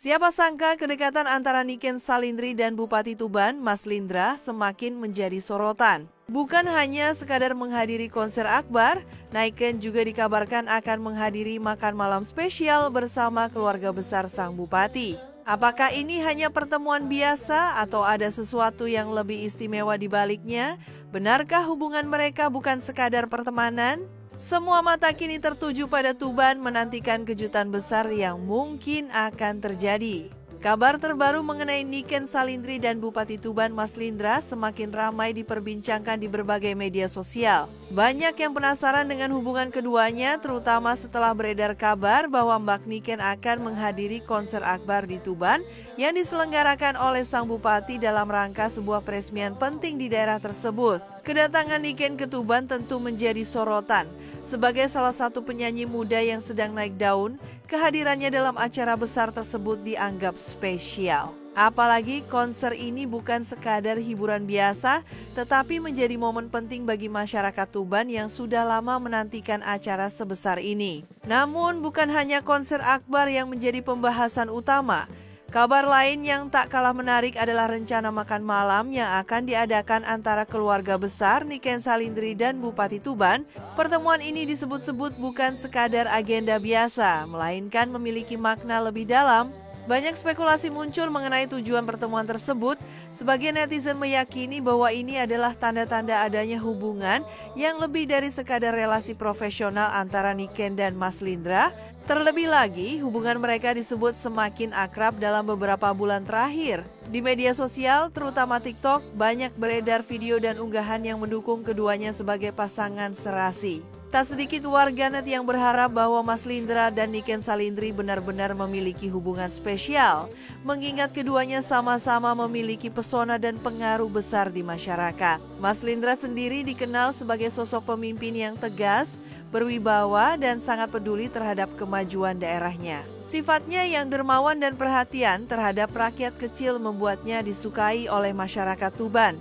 Siapa sangka kedekatan antara Niken Salindri dan Bupati Tuban, Mas Lindra, semakin menjadi sorotan. Bukan hanya sekadar menghadiri konser akbar, Niken juga dikabarkan akan menghadiri makan malam spesial bersama keluarga besar sang bupati. Apakah ini hanya pertemuan biasa atau ada sesuatu yang lebih istimewa di baliknya? Benarkah hubungan mereka bukan sekadar pertemanan? Semua mata kini tertuju pada Tuban menantikan kejutan besar yang mungkin akan terjadi. Kabar terbaru mengenai Niken Salindri dan Bupati Tuban Mas Lindra semakin ramai diperbincangkan di berbagai media sosial. Banyak yang penasaran dengan hubungan keduanya, terutama setelah beredar kabar bahwa Mbak Niken akan menghadiri konser akbar di Tuban yang diselenggarakan oleh sang bupati dalam rangka sebuah peresmian penting di daerah tersebut. Kedatangan Niken ke Tuban tentu menjadi sorotan. Sebagai salah satu penyanyi muda yang sedang naik daun, kehadirannya dalam acara besar tersebut dianggap spesial. Apalagi konser ini bukan sekadar hiburan biasa, tetapi menjadi momen penting bagi masyarakat Tuban yang sudah lama menantikan acara sebesar ini. Namun bukan hanya konser akbar yang menjadi pembahasan utama. Kabar lain yang tak kalah menarik adalah rencana makan malam yang akan diadakan antara keluarga besar Niken Salindri dan Bupati Tuban. Pertemuan ini disebut-sebut bukan sekadar agenda biasa, melainkan memiliki makna lebih dalam. Banyak spekulasi muncul mengenai tujuan pertemuan tersebut. Sebagian netizen meyakini bahwa ini adalah tanda-tanda adanya hubungan yang lebih dari sekadar relasi profesional antara Niken dan Mas Lindra. Terlebih lagi, hubungan mereka disebut semakin akrab dalam beberapa bulan terakhir. Di media sosial, terutama TikTok, banyak beredar video dan unggahan yang mendukung keduanya sebagai pasangan serasi. Tak sedikit warganet yang berharap bahwa Mas Lindra dan Niken Salindri benar-benar memiliki hubungan spesial, mengingat keduanya sama-sama memiliki pesona dan pengaruh besar di masyarakat. Mas Lindra sendiri dikenal sebagai sosok pemimpin yang tegas, berwibawa, dan sangat peduli terhadap kemajuan daerahnya. Sifatnya yang dermawan dan perhatian terhadap rakyat kecil membuatnya disukai oleh masyarakat Tuban.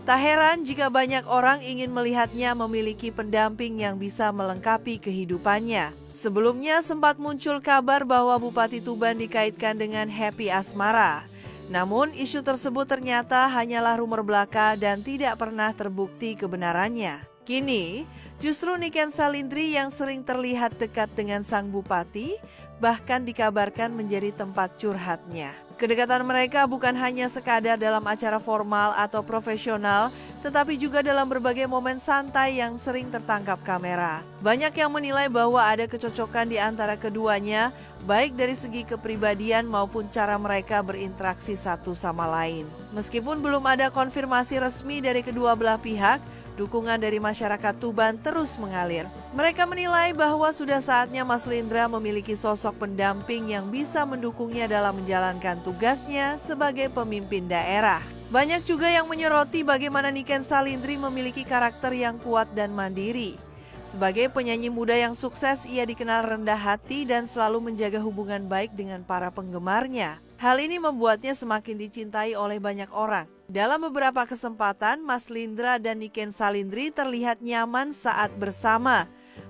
Tak heran jika banyak orang ingin melihatnya memiliki pendamping yang bisa melengkapi kehidupannya. Sebelumnya sempat muncul kabar bahwa Bupati Tuban dikaitkan dengan Happy Asmara. Namun isu tersebut ternyata hanyalah rumor belaka dan tidak pernah terbukti kebenarannya. Kini, justru Niken Salindri yang sering terlihat dekat dengan sang bupati, bahkan dikabarkan menjadi tempat curhatnya. Kedekatan mereka bukan hanya sekadar dalam acara formal atau profesional, tetapi juga dalam berbagai momen santai yang sering tertangkap kamera. Banyak yang menilai bahwa ada kecocokan di antara keduanya, baik dari segi kepribadian maupun cara mereka berinteraksi satu sama lain. Meskipun belum ada konfirmasi resmi dari kedua belah pihak, dukungan dari masyarakat Tuban terus mengalir. Mereka menilai bahwa sudah saatnya Mas Lindra memiliki sosok pendamping yang bisa mendukungnya dalam menjalankan tugasnya sebagai pemimpin daerah. Banyak juga yang menyoroti bagaimana Niken Salindri memiliki karakter yang kuat dan mandiri. Sebagai penyanyi muda yang sukses, ia dikenal rendah hati dan selalu menjaga hubungan baik dengan para penggemarnya. Hal ini membuatnya semakin dicintai oleh banyak orang. Dalam beberapa kesempatan, Mas Lindra dan Niken Salindri terlihat nyaman saat bersama.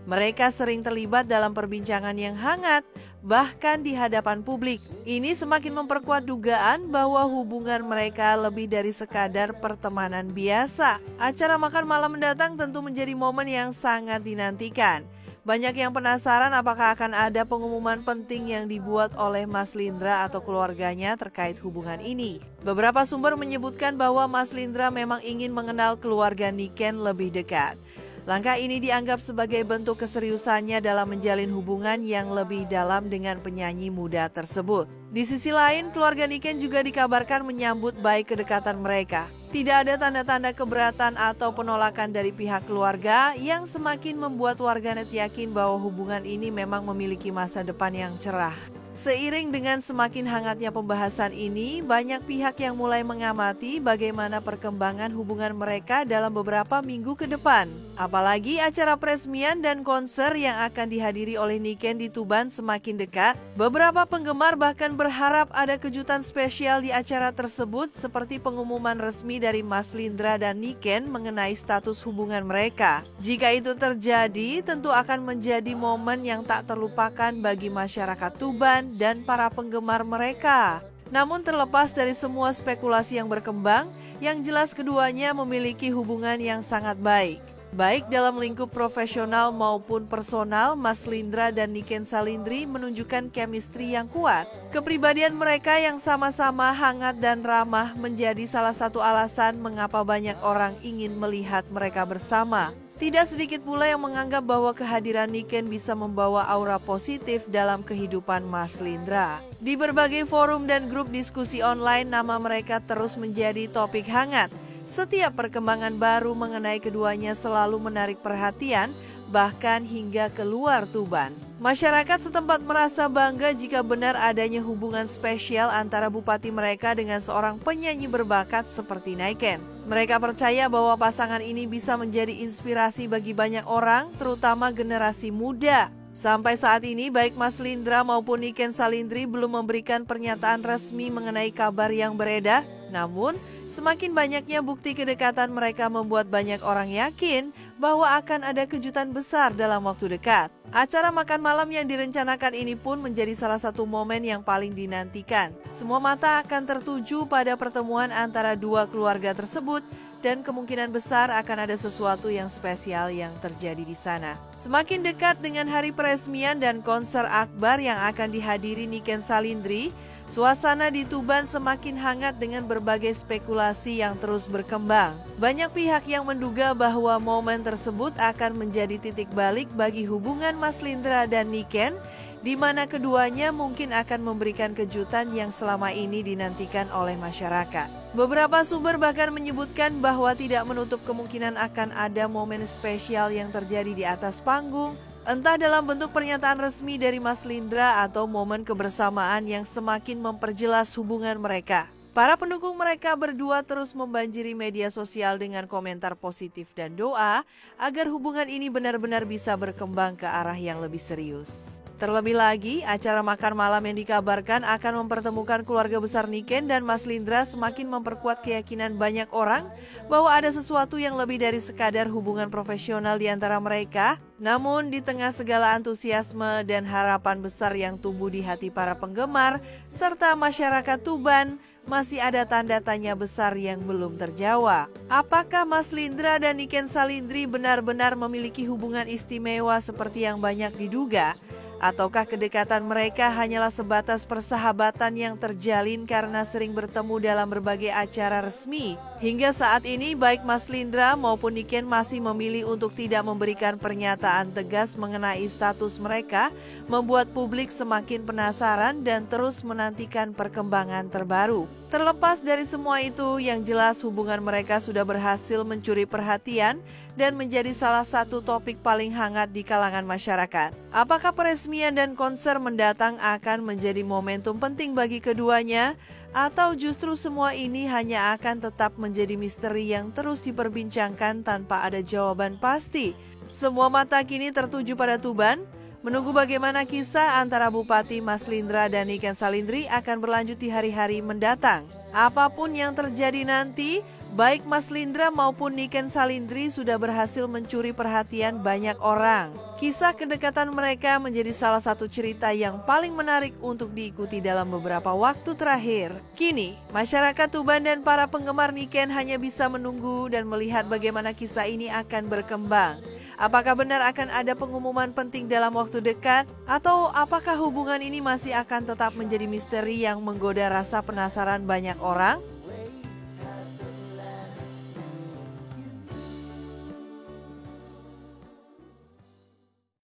Mereka sering terlibat dalam perbincangan yang hangat, bahkan di hadapan publik. Ini semakin memperkuat dugaan bahwa hubungan mereka lebih dari sekadar pertemanan biasa. Acara makan malam mendatang tentu menjadi momen yang sangat dinantikan. Banyak yang penasaran apakah akan ada pengumuman penting yang dibuat oleh Mas Lindra atau keluarganya terkait hubungan ini. Beberapa sumber menyebutkan bahwa Mas Lindra memang ingin mengenal keluarga Niken lebih dekat. Langkah ini dianggap sebagai bentuk keseriusannya dalam menjalin hubungan yang lebih dalam dengan penyanyi muda tersebut. Di sisi lain, keluarga Niken juga dikabarkan menyambut baik kedekatan mereka. Tidak ada tanda-tanda keberatan atau penolakan dari pihak keluarga yang semakin membuat warganet yakin bahwa hubungan ini memang memiliki masa depan yang cerah. Seiring dengan semakin hangatnya pembahasan ini, banyak pihak yang mulai mengamati bagaimana perkembangan hubungan mereka dalam beberapa minggu ke depan. Apalagi acara peresmian dan konser yang akan dihadiri oleh Niken di Tuban semakin dekat, beberapa penggemar bahkan berharap ada kejutan spesial di acara tersebut seperti pengumuman resmi dari Mas Lindra dan Niken mengenai status hubungan mereka. Jika itu terjadi, tentu akan menjadi momen yang tak terlupakan bagi masyarakat Tuban Tuban dan para penggemar mereka. Namun terlepas dari semua spekulasi yang berkembang, yang jelas keduanya memiliki hubungan yang sangat baik. Baik dalam lingkup profesional maupun personal, Mas Lindra dan Niken Salindri menunjukkan chemistry yang kuat. Kepribadian mereka yang sama-sama hangat dan ramah menjadi salah satu alasan mengapa banyak orang ingin melihat mereka bersama. Tidak sedikit pula yang menganggap bahwa kehadiran Niken bisa membawa aura positif dalam kehidupan Mas Lindra. Di berbagai forum dan grup diskusi online, nama mereka terus menjadi topik hangat. Setiap perkembangan baru mengenai keduanya selalu menarik perhatian, bahkan hingga keluar Tuban. Masyarakat setempat merasa bangga jika benar adanya hubungan spesial antara bupati mereka dengan seorang penyanyi berbakat seperti Niken. Mereka percaya bahwa pasangan ini bisa menjadi inspirasi bagi banyak orang, terutama generasi muda. Sampai saat ini, baik Mas Lindra maupun Niken Salindri belum memberikan pernyataan resmi mengenai kabar yang beredar. Namun, semakin banyaknya bukti kedekatan mereka membuat banyak orang yakin bahwa akan ada kejutan besar dalam waktu dekat. Acara makan malam yang direncanakan ini pun menjadi salah satu momen yang paling dinantikan. Semua mata akan tertuju pada pertemuan antara dua keluarga tersebut dan kemungkinan besar akan ada sesuatu yang spesial yang terjadi di sana. Semakin dekat dengan hari peresmian dan konser akbar yang akan dihadiri Niken Salindri, suasana di Tuban semakin hangat dengan berbagai spekulasi yang terus berkembang. Banyak pihak yang menduga bahwa momen tersebut akan menjadi titik balik bagi hubungan Mas Lindra dan Niken, di mana keduanya mungkin akan memberikan kejutan yang selama ini dinantikan oleh masyarakat. Beberapa sumber bahkan menyebutkan bahwa tidak menutup kemungkinan akan ada momen spesial yang terjadi di atas panggung, entah dalam bentuk pernyataan resmi dari Mas Lindra atau momen kebersamaan yang semakin memperjelas hubungan mereka. Para pendukung mereka berdua terus membanjiri media sosial dengan komentar positif dan doa agar hubungan ini benar-benar bisa berkembang ke arah yang lebih serius. Terlebih lagi, acara makan malam yang dikabarkan akan mempertemukan keluarga besar Niken dan Mas Lindra semakin memperkuat keyakinan banyak orang bahwa ada sesuatu yang lebih dari sekadar hubungan profesional di antara mereka. Namun di tengah segala antusiasme dan harapan besar yang tumbuh di hati para penggemar serta masyarakat Tuban, masih ada tanda tanya besar yang belum terjawab. Apakah Mas Lindra dan Niken Salindri benar-benar memiliki hubungan istimewa seperti yang banyak diduga? Ataukah kedekatan mereka hanyalah sebatas persahabatan yang terjalin karena sering bertemu dalam berbagai acara resmi? Hingga saat ini baik Mas Lindra maupun Niken masih memilih untuk tidak memberikan pernyataan tegas mengenai status mereka, membuat publik semakin penasaran dan terus menantikan perkembangan terbaru. Terlepas dari semua itu, yang jelas hubungan mereka sudah berhasil mencuri perhatian dan menjadi salah satu topik paling hangat di kalangan masyarakat. Apakah peresmian dan konser mendatang akan menjadi momentum penting bagi keduanya? Atau justru semua ini hanya akan tetap menjadi misteri yang terus diperbincangkan tanpa ada jawaban pasti? Semua mata kini tertuju pada Tuban, menunggu bagaimana kisah antara Bupati Mas Lindra dan Niken Salindri akan berlanjut di hari-hari mendatang. Apapun yang terjadi nanti, baik Mas Lindra maupun Niken Salindri sudah berhasil mencuri perhatian banyak orang. Kisah kedekatan mereka menjadi salah satu cerita yang paling menarik untuk diikuti dalam beberapa waktu terakhir. Kini, masyarakat Tuban dan para penggemar Niken hanya bisa menunggu dan melihat bagaimana kisah ini akan berkembang. Apakah benar akan ada pengumuman penting dalam waktu dekat? Atau apakah hubungan ini masih akan tetap menjadi misteri yang menggoda rasa penasaran banyak orang?